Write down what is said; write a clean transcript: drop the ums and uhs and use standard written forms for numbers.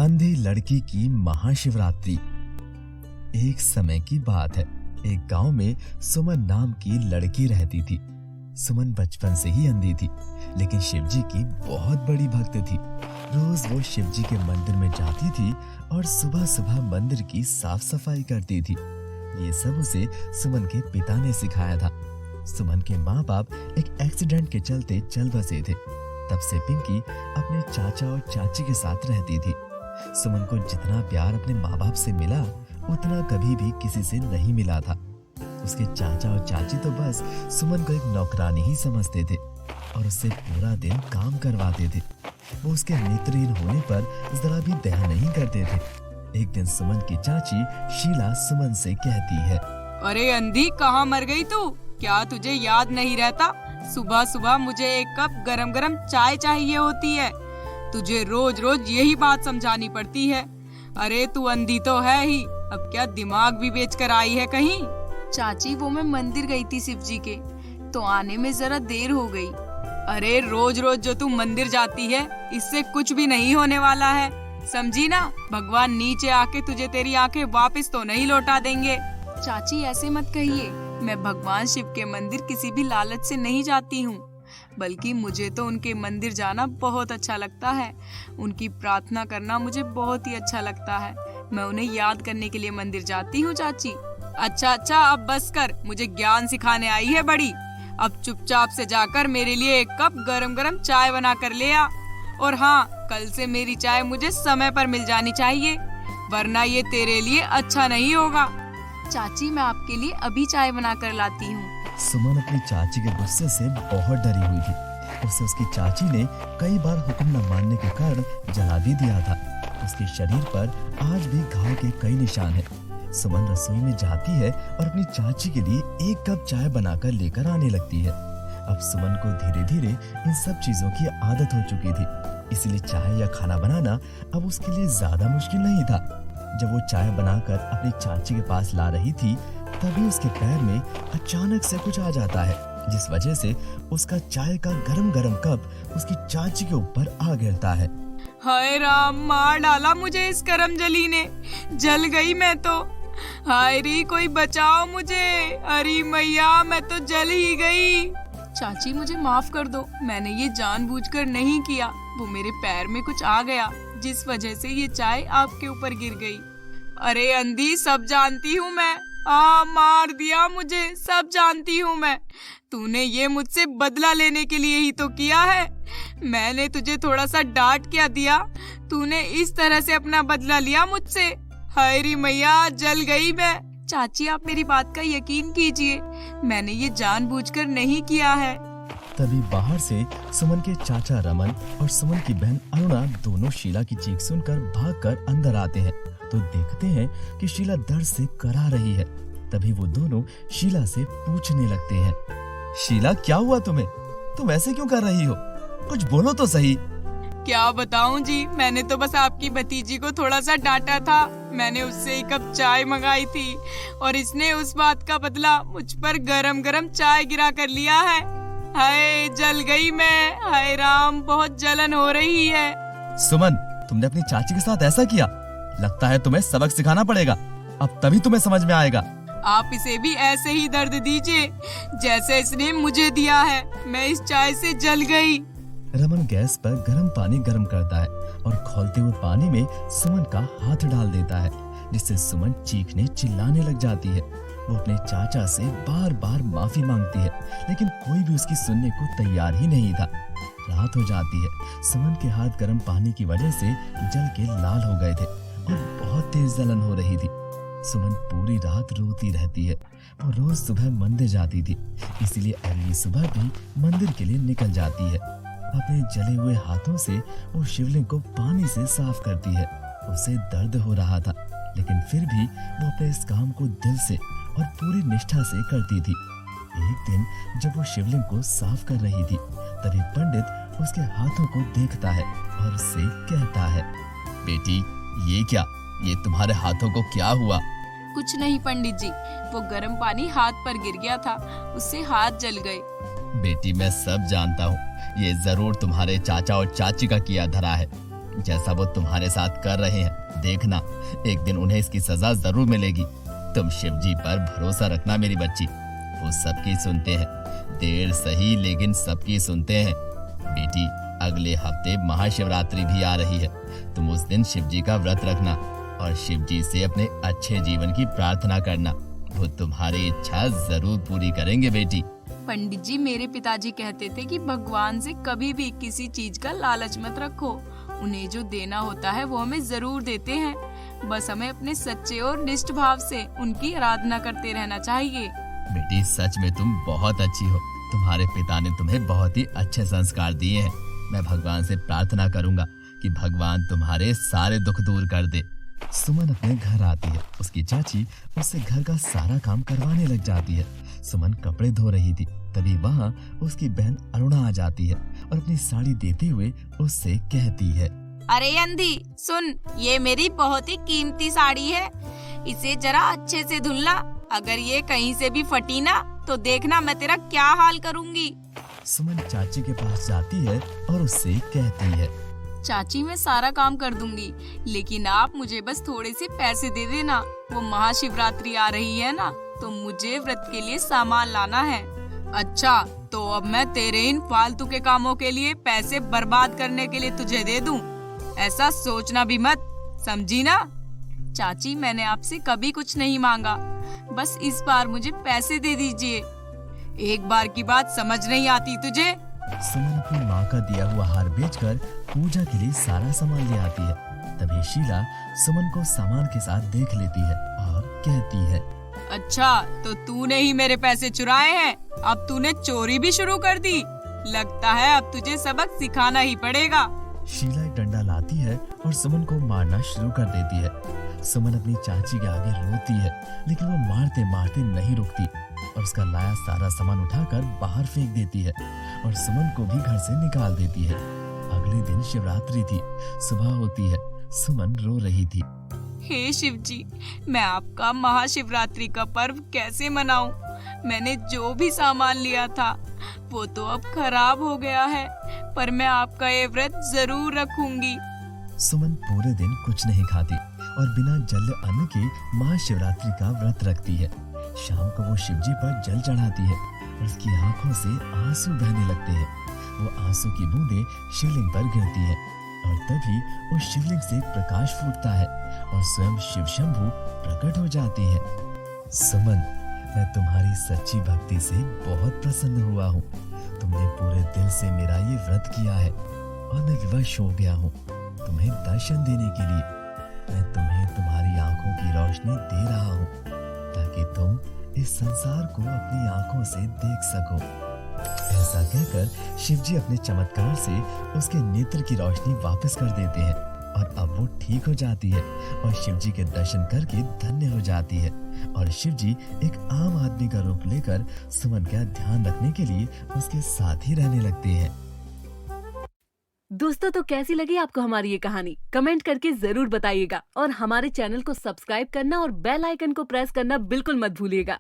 अंधी लड़की की महाशिवरात्रि। एक समय की बात है, एक गांव में सुमन नाम की लड़की रहती थी। सुमन बचपन से ही अंधी थी, लेकिन शिवजी की बहुत बड़ी भक्त थी। रोज वो शिवजी के मंदिर में जाती थी और सुबह सुबह मंदिर की साफ सफाई करती थी। ये सब उसे सुमन के पिता ने सिखाया था। सुमन के माँ बाप एक एक्सीडेंट के चलते चल बसे थे। तब से पिंकी अपने चाचा और चाची के साथ रहती थी। सुमन को जितना प्यार अपने माँ बाप से मिला, उतना कभी भी किसी से नहीं मिला था। उसके चाचा और चाची तो बस सुमन को एक नौकरानी ही समझते थे और उससे पूरा दिन काम करवाते थे। वो उसके नेत्रहीन होने पर जरा भी दया नहीं करते थे। एक दिन सुमन की चाची शीला सुमन से कहती है, अरे अंधी, कहाँ मर गई तू? क्या तुझे याद नहीं रहता? सुबह सुबह मुझे एक कप गरम गरम चाय चाहिए होती है। तुझे रोज रोज यही बात समझानी पड़ती है। अरे तू अंधी तो है ही, अब क्या दिमाग भी बेच कर आई है कहीं? चाची, वो मैं मंदिर गई थी शिवजी के, तो आने में जरा देर हो गई। अरे रोज रोज जो तू मंदिर जाती है, इससे कुछ भी नहीं होने वाला है, समझी ना? भगवान नीचे आके तुझे तेरी आंखें वापस तो नहीं लौटा देंगे। चाची, ऐसे मत कहिए। मैं भगवान शिव के मंदिर किसी भी लालच से नहीं जाती हूँ, बल्कि मुझे तो उनके मंदिर जाना बहुत अच्छा लगता है। उनकी प्रार्थना करना मुझे बहुत ही अच्छा लगता है। मैं उन्हें याद करने के लिए मंदिर जाती हूँ चाची। अच्छा, अब बस कर, मुझे ज्ञान सिखाने आई है बड़ी। अब चुपचाप से जाकर मेरे लिए एक कप गरम गरम चाय बना कर ले आ। और हाँ, कल से मेरी चाय मुझे समय पर मिल जानी चाहिए, वरना ये तेरे लिए अच्छा नहीं होगा। चाची, मैं आपके लिए अभी चाय बना कर लाती हूँ। सुमन अपनी चाची के गुस्से से बहुत डरी हुई थी। उसे उसकी चाची ने कई बार हुक्म न मानने के कारण जला भी दिया था। उसके शरीर पर आज भी घाव के कई निशान हैं। सुमन रसोई में जाती है और अपनी चाची के लिए एक कप चाय बनाकर लेकर आने लगती है। अब सुमन को धीरे धीरे इन सब चीजों की आदत हो चुकी थी, इसलिए चाय या खाना बनाना अब उसके लिए ज्यादा मुश्किल नहीं था। जब वो चाय बनाकर अपनी चाची के पास ला रही थी, तभी उसके पैर में अचानक से कुछ आ जाता है, जिस वजह से उसका चाय का गरम गरम कप उसकी चाची के ऊपर आ गिरता है। हाय राम, मार डाला मुझे इस करमजली ने, जल गई मैं तो। हाय री, कोई बचाओ मुझे। अरे मैया, मैं तो जल ही गई। चाची, मुझे माफ कर दो, मैंने ये जानबूझकर नहीं किया। वो मेरे पैर में कुछ आ गया, जिस वजह से ये चाय आपके ऊपर गिर गई। अरे अंधी, सब जानती हूँ मैं। मार दिया मुझे, सब जानती हूँ मैं। तूने ये मुझसे बदला लेने के लिए ही तो किया है। मैंने तुझे थोड़ा सा डांट क्या दिया, तूने इस तरह से अपना बदला लिया मुझसे। हाय री मैया, जल गई मैं। चाची, आप मेरी बात का यकीन कीजिए, मैंने ये जानबूझकर नहीं किया है। तभी बाहर से सुमन के चाचा रमन और सुमन की बहन अरुणा दोनों शीला की चीख सुनकर भागकर अंदर आते हैं, तो देखते हैं कि शीला दर्द से करा रही है। तभी वो दोनों शीला से पूछने लगते हैं, शीला, क्या हुआ तुम्हें? तुम ऐसे क्यों कर रही हो? कुछ बोलो तो सही। क्या बताऊं जी, मैंने तो बस आपकी भतीजी को थोड़ा सा डांटा था। मैंने उससे एक कप चाय मंगाई थी और इसने उस बात का बदला मुझ पर गरम गरम चाय गिरा कर लिया है। हाय, जल गई मैं। हाय राम, बहुत जलन हो रही है। सुमन, तुमने अपनी चाची के साथ ऐसा किया? लगता है तुम्हें सबक सिखाना पड़ेगा, अब तभी तुम्हें समझ में आएगा। आप इसे भी ऐसे ही दर्द दीजिए जैसे इसने मुझे दिया है। मैं इस चाय से जल गई। रमन गैस पर गर्म पानी गर्म करता है और खौलते हुए पानी में सुमन का हाथ डाल देता है, जिससे सुमन चीखने चिल्लाने लग जाती है। वो अपने चाचा से बार बार माफी मांगती है, लेकिन कोई भी उसकी सुनने को तैयार ही नहीं था। रात हो जाती है। सुमन के हाथ गर्म पानी की वजह से जल के लाल हो गए थे और बहुत तेज जलन हो रही थी। सुमन पूरी रात रोती रहती है। वो रोज सुबह मंदिर जाती थी, इसलिए अगली सुबह भी मंदिर के लिए निकल जाती है। अपने जले हुए हाथों से वो शिवलिंग को पानी से साफ करती है। उसे दर्द हो रहा था, लेकिन फिर भी वो अपने इस काम को दिल से और पूरी निष्ठा से करती थी। एक दिन जब वो शिवलिंग को साफ कर रही थी, तभी पंडित उसके हाथों को देखता है और उससे कहता है, बेटी, ये क्या? ये तुम्हारे हाथों को क्या हुआ? कुछ नहीं पंडित जी, वो गर्म पानी हाथ पर गिर गया था, उससे हाथ जल गए। बेटी, मैं सब जानता हूँ, ये जरूर तुम्हारे चाचा और चाची का किया धरा है। जैसा वो तुम्हारे साथ कर रहे हैं। देखना, एक दिन उन्हें इसकी सजा जरूर मिलेगी। तुम शिव जी पर भरोसा रखना मेरी बच्ची, वो सबकी सुनते हैं। देर सही लेकिन सबकी सुनते हैं। बेटी, अगले हफ्ते महाशिवरात्रि भी आ रही है। तुम उस दिन शिव जी का व्रत रखना और शिव जी से अपने अच्छे जीवन की प्रार्थना करना। वो तुम्हारी इच्छा जरूर पूरी करेंगे बेटी। पंडित जी, मेरे पिताजी कहते थे कि भगवान से कभी भी किसी चीज का लालच मत रखो। उन्हें जो देना होता है वो हमें जरूर देते हैं। बस हमें अपने सच्चे और निष्ठ भाव से उनकी आराधना करते रहना चाहिए। बेटी, सच में तुम बहुत अच्छी हो। तुम्हारे पिता ने तुम्हें बहुत ही अच्छे संस्कार दिए हैं। मैं भगवान से प्रार्थना करूंगा कि भगवान तुम्हारे सारे दुख दूर कर दे। सुमन अपने घर आती है। उसकी चाची उससे घर का सारा काम करवाने लग जाती है। सुमन कपड़े धो रही थी, तभी वहाँ उसकी बहन अरुणा आ जाती है और अपनी साड़ी देते हुए उससे कहती है, अरे अंधी सुन, ये मेरी बहुत ही कीमती साड़ी है। इसे जरा अच्छे से धुलना। अगर ये कहीं से भी फटी ना तो देखना मैं तेरा क्या हाल करूँगी। सुमन चाची के पास जाती है और उससे कहती है, चाची, मैं सारा काम कर दूंगी, लेकिन आप मुझे बस थोड़े से पैसे दे देना। वो महाशिवरात्रि आ रही है ना, तो मुझे व्रत के लिए सामान लाना है। अच्छा, तो अब मैं तेरे इन फालतू के कामों के लिए पैसे बर्बाद करने के लिए तुझे दे दूं? ऐसा सोचना भी मत, समझी ना? चाची, मैंने आपसे कभी कुछ नहीं मांगा, बस इस बार मुझे पैसे दे दीजिए। एक बार की बात समझ नहीं आती तुझे? सुमन अपनी माँ का दिया हुआ हार बेचकर पूजा के लिए सारा सामान ले आती है। तभी शीला सुमन को सामान के साथ देख लेती है और कहती है, अच्छा, तो तूने ही मेरे पैसे चुराए हैं। अब तूने चोरी भी शुरू कर दी। लगता है अब तुझे सबक सिखाना ही पड़ेगा। शीला एक डंडा लाती है और सुमन को मारना शुरू कर देती है। सुमन अपनी चाची के आगे रोती है, लेकिन वो मारते मारते नहीं रुकती और उसका लाया सारा सामान उठाकर बाहर फेंक देती है और सुमन को भी घर से निकाल देती है। अगले दिन शिवरात्रि थी। सुबह होती है। सुमन रो रही थी। हे शिव जी, मैं आपका महाशिवरात्रि का पर्व कैसे मनाऊं? मैंने जो भी सामान लिया था वो तो अब खराब हो गया है, पर मैं आपका ये व्रत जरूर रखूंगी। सुमन पूरे दिन कुछ नहीं खाती और बिना जल अन्न के महाशिवरात्रि का व्रत रखती है। शाम को वो शिवजी पर जल चढ़ाती है और उसकी आंखों से आंसू बहने लगते हैं। वो आंसू की बूंदें शिवलिंग पर गिरती है और तभी उस शिवलिंग से प्रकाश फूटता है और स्वयं शिव शंभु प्रकट हो जाते हैं। सुमन, मैं तुम्हारी सच्ची भक्ति से बहुत प्रसन्न हुआ हूँ। तुमने पूरे दिल से मेरा ये व्रत किया है और मैं विवश हो गया हूँ तुम्हें दर्शन देने के लिए। मैं तुम्हें तुम्हारी आंखों की रोशनी दे रहा हूँ ताकि तुम इस संसार को अपनी आंखों से देख सको। ऐसा कहकर शिवजी अपने चमत्कार से उसके नेत्र की रोशनी वापस कर देते हैं और अब वो ठीक हो जाती है और शिवजी के दर्शन करके धन्य हो जाती है और शिवजी एक आम आदमी का रूप लेकर सुमन का ध्यान रखने के लिए उसके साथ ही रहने लगते हैं। दोस्तों, तो कैसी लगी आपको हमारी ये कहानी? कमेंट करके जरूर बताइएगा और हमारे चैनल को सब्सक्राइब करना और बेल आइकन को प्रेस करना बिल्कुल मत भूलिएगा।